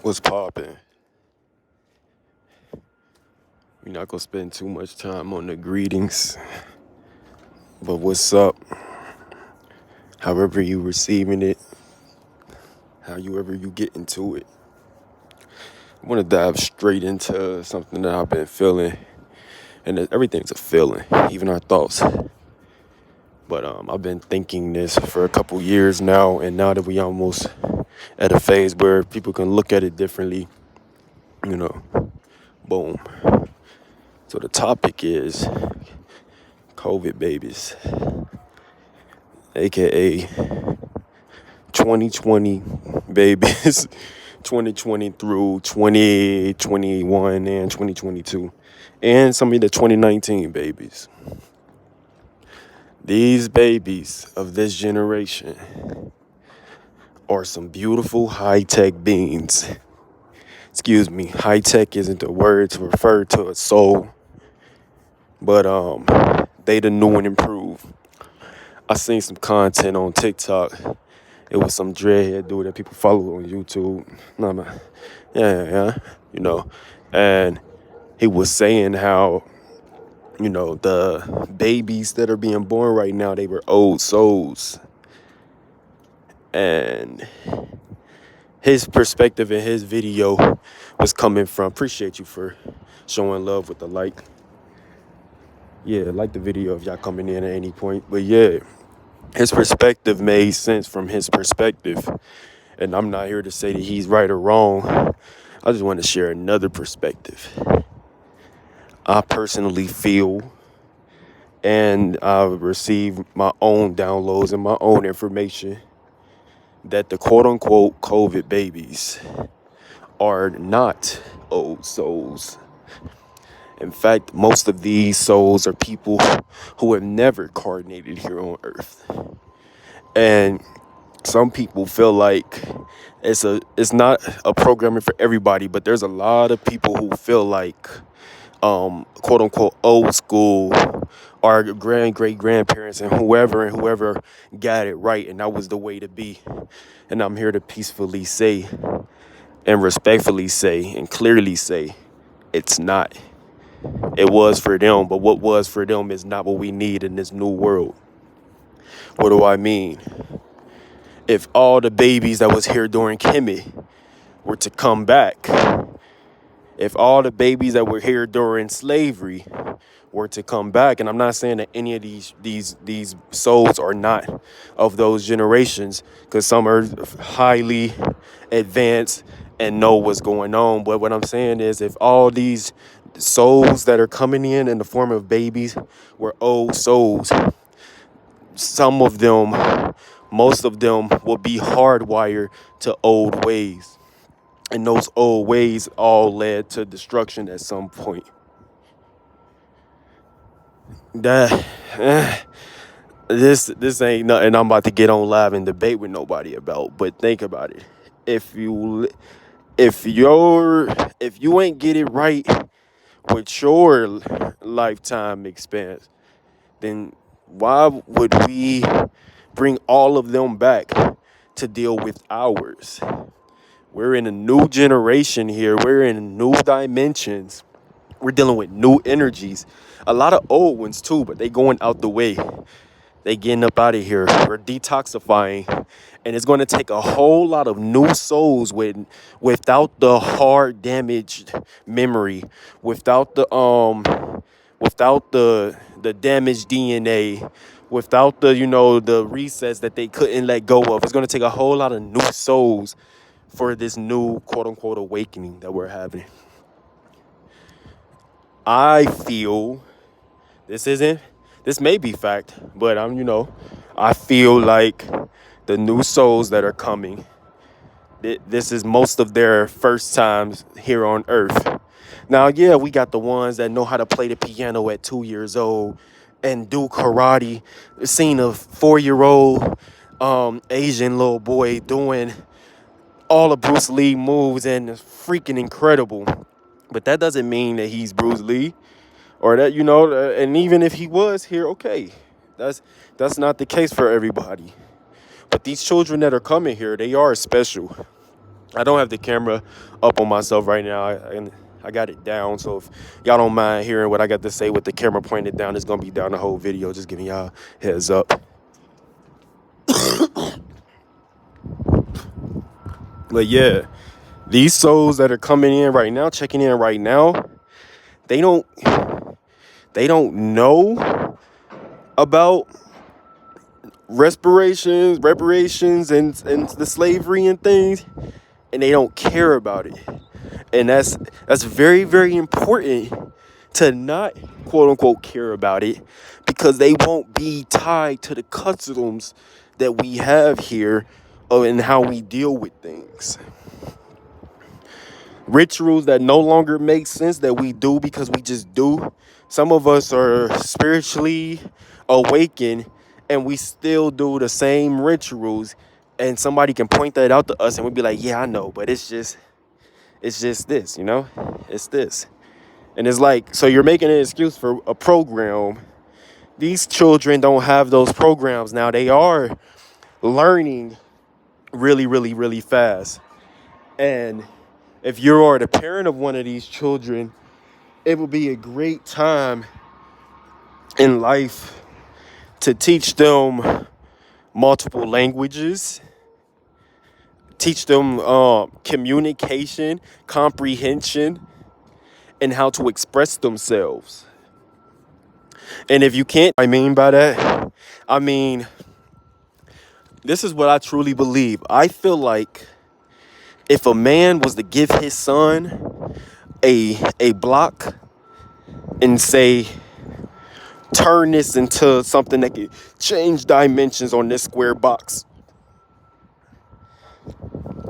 What's poppin'? We're not gonna spend too much time on the greetings, but what's up? However you receiving it, however you get into it. I want to dive straight into something that I've been feeling, and everything's a feeling, even our thoughts. But I've been thinking this for a couple years now, and now that we almost at a phase where people can look at it differently, you know, boom. So the topic is Covib babies, aka 2020 babies, 2020 through 2021 and 2022, and some of the 2019 babies. These babies of this generation are some beautiful high-tech beings. Excuse me, high-tech isn't the word to refer to a soul, but they the new and improved. I seen some content on TikTok. It was some dreadhead dude that people follow on YouTube. Yeah. And he was saying how, the babies that are being born right now, they were old souls. And his perspective in his video was coming from, appreciate you for showing love with the like. Yeah, like the video if y'all coming in at any point. But yeah, his perspective made sense from his perspective. And I'm not here to say that he's right or wrong. I just want to share another perspective. I personally feel, and I've received my own downloads and my own information, that the quote-unquote Covib babies are not old souls. In fact, most of these souls are people who have never incarnated here on Earth. And some people feel like it's not a programming for everybody, but there's a lot of people who feel like quote unquote old school, our great grandparents and whoever got it right, and that was the way to be. And I'm here to peacefully say and respectfully say and clearly say it's not. It was for them, but what was for them is not what we need in this new world. What do I mean? If all the babies that was here during Kimmy were to come back, if all the babies that were here during slavery were to come back, and I'm not saying that any of these souls are not of those generations, because some are highly advanced and know what's going on. But what I'm saying is, if all these souls that are coming in the form of babies were old souls, some of them, most of them will be hardwired to old ways. And those old ways all led to destruction at some point. This ain't nothing I'm about to get on live and debate with nobody about. But think about it. If you ain't get it right with your lifetime expense, then why would we bring all of them back to deal with ours? We're in a new generation here. We're in new dimensions. We're dealing with new energies. A lot of old ones too, but they going out the way. They getting up out of here. We're detoxifying. And it's going to take a whole lot of new souls without the hard damaged memory, without the damaged DNA, without the resets that they couldn't let go of. It's going to take a whole lot of new souls for this new quote unquote awakening that we're having. I feel this may be fact, but I feel like the new souls that are coming, this is most of their first times here on Earth. Now, yeah, we got the ones that know how to play the piano at 2 years old and do karate. Seen a 4-year-old Asian little boy doing all of Bruce Lee moves, and it's freaking incredible. But that doesn't mean that he's Bruce Lee, or that, and even if he was here, okay, that's not the case for everybody. But these children that are coming here, they are special. I don't have the camera up on myself right now, and I got it down. So if y'all don't mind hearing what I got to say with the camera pointed down, it's gonna be down the whole video. Just giving y'all heads up. But yeah, these souls that are coming in right now, checking in right now, they don't know about reparations, and the slavery and things, and they don't care about it. And that's very, very important to not quote unquote care about it, because they won't be tied to the customs that we have here and how we deal with things. Rituals that no longer make sense that we do because we just do. Some of us are spiritually awakened and we still do the same rituals, and somebody can point that out to us and we'd be like, yeah, I know, but it's just this, it's this. And it's like, so you're making an excuse for a program. These children don't have those programs now. They are learning really, really, really fast. And if you are the parent of one of these children, it will be a great time in life to teach them multiple languages, teach them communication, comprehension, and how to express themselves. And if you can't, I mean by that, I mean, this is what I truly believe. I feel like if a man was to give his son a block and say, turn this into something that can change dimensions on this square box,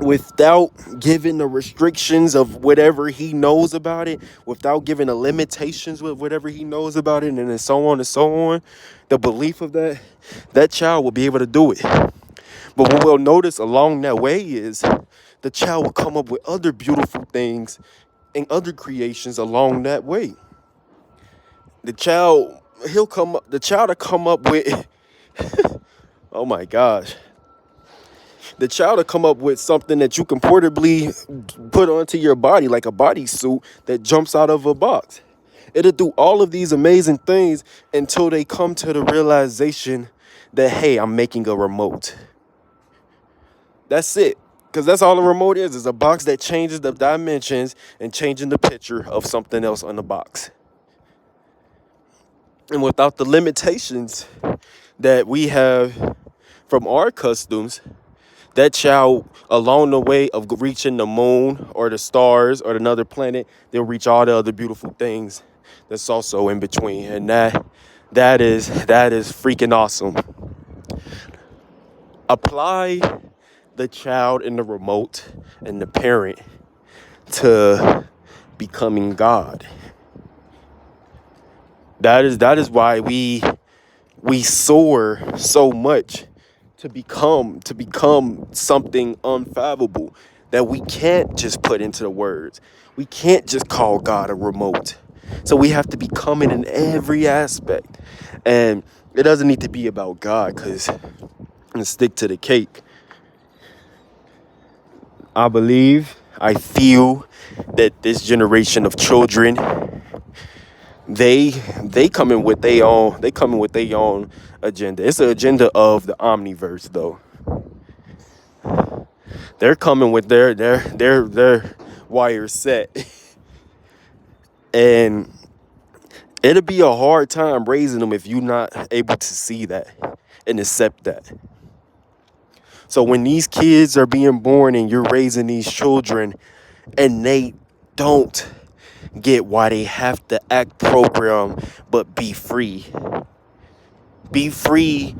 without giving the restrictions of whatever he knows about it, without giving the limitations with whatever he knows about it, and then so on and so on, the belief of that child will be able to do it. But what we'll notice along that way is the child will come up with other beautiful things and other creations along that way. The child will come up with, oh my gosh. The child will come up with something that you can portably put onto your body, like a bodysuit that jumps out of a box. It'll do all of these amazing things until they come to the realization that, hey, I'm making a remote. That's it. Because that's all a remote is a box that changes the dimensions and changing the picture of something else on the box. And without the limitations that we have from our customs, that child, along the way of reaching the moon or the stars or another planet, they'll reach all the other beautiful things that's also in between. And that is freaking awesome. Apply the child and the remote and the parent to becoming God. That is why we soar so much to become something unfathomable that we can't just put into the words. We can't just call God a remote. So we have to become it in every aspect. And it doesn't need to be about God, because stick to the cake. I feel that this generation of children, they coming with their own agenda. It's the agenda of the omniverse, though. They're coming with their wires set. And it'll be a hard time raising them if you're not able to see that and accept that. So when these kids are being born and you're raising these children and they don't get why they have to act programmed but be free. Be free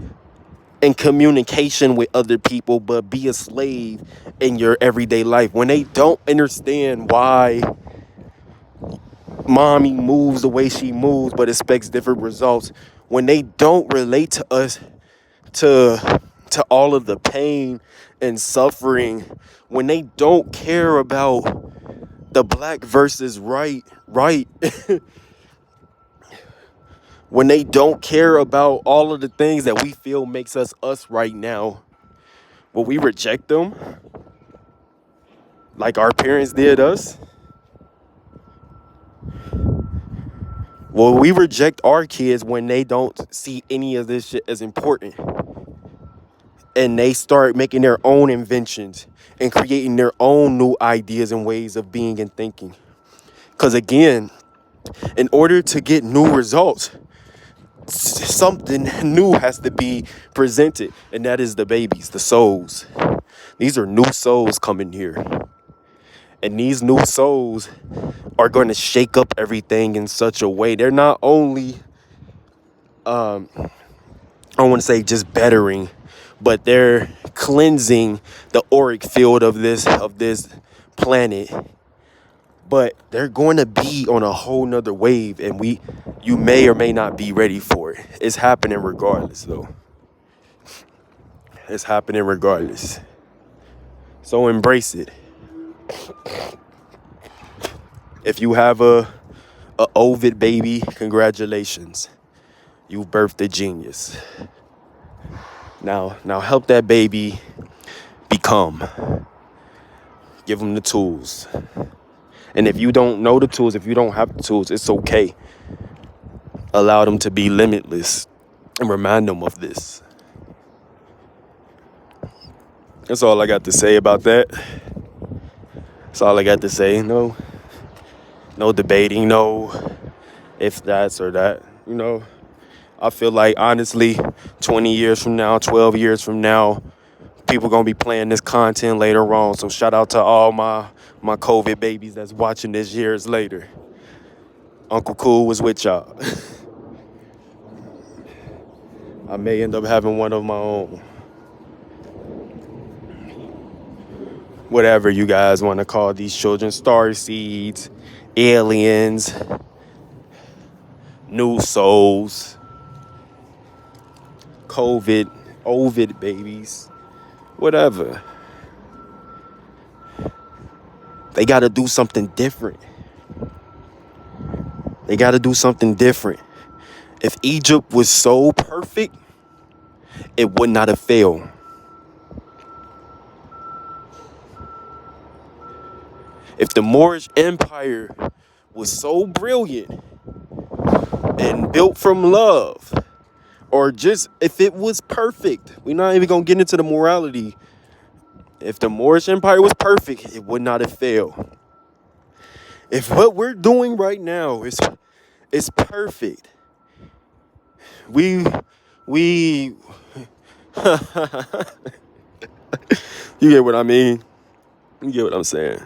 in communication with other people, but be a slave in your everyday life. When they don't understand why mommy moves the way she moves but expects different results, when they don't relate to us, to all of the pain and suffering, when they don't care about the black versus right when they don't care about all of the things that we feel makes us right now, will we reject them? like our parents did us? Well, we reject our kids when they don't see any of this shit as important. And they start making their own inventions and creating their own new ideas and ways of being and thinking. Because again, in order to get new results, something new has to be presented. And that is the babies, the souls. These are new souls coming here. And these new souls are going to shake up everything in such a way. They're not only, I want to say just bettering, but they're cleansing the auric field of this planet. But they're going to be on a whole nother wave, and you may or may not be ready for it. It's happening regardless, though. It's happening regardless. So embrace it. If you have a Ovid baby, congratulations. You've birthed a genius. Now help that baby become. Give them the tools. And if you don't know the tools, if you don't have the tools, it's okay. Allow them to be limitless and remind them of this. That's all I got to say about that. That's all I got to say. No debating, no if that's or that. I feel like, honestly, 20 years from now, 12 years from now, people going to be playing this content later on. So shout out to all my Covib babies that's watching this years later. Uncle Cool was with y'all. I may end up having one of my own. Whatever you guys want to call these children. Star seeds, aliens, new souls, Ovid babies, whatever. They got to do something different. They got to do something different. If Egypt was so perfect, it would not have failed. If the Moorish Empire was so brilliant and built from love, or just if it was perfect, we're not even going to get into the morality. If the Moorish Empire was perfect, it would not have failed. If what we're doing right now is perfect, we you get what I mean? You get what I'm saying?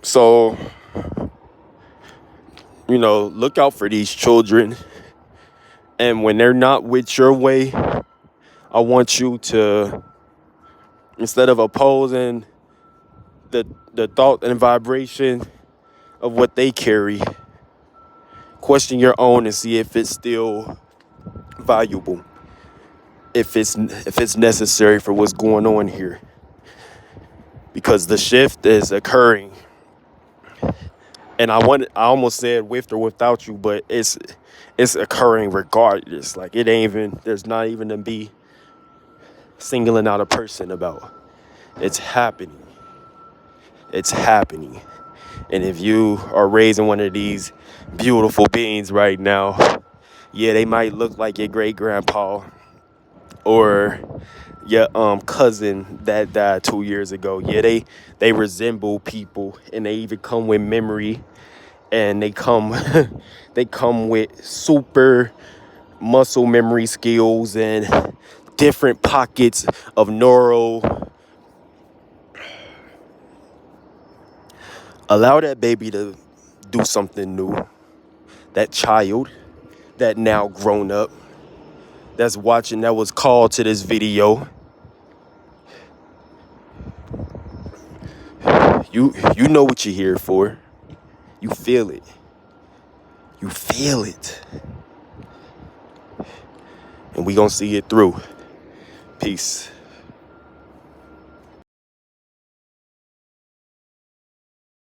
So, look out for these children. And when they're not with your way, I want you to, instead of opposing the thought and vibration of what they carry, question your own and see if it's still valuable, if it's necessary for what's going on here. Because the shift is occurring. And I almost said with or without you, but it's occurring regardless. Like there's not even to be singling out a person about. It's happening. It's happening. And if you are raising one of these beautiful beings right now, yeah, they might look like your great grandpa or your cousin that died 2 years ago. Yeah, they resemble people, and they even come with memory, and they come with super muscle memory skills and different pockets of neural. Allow that baby to do something new. That child that now grown up, that's watching, that was called to this video. You know what you're here for. You feel it. You feel it. And we gonna see it through. Peace.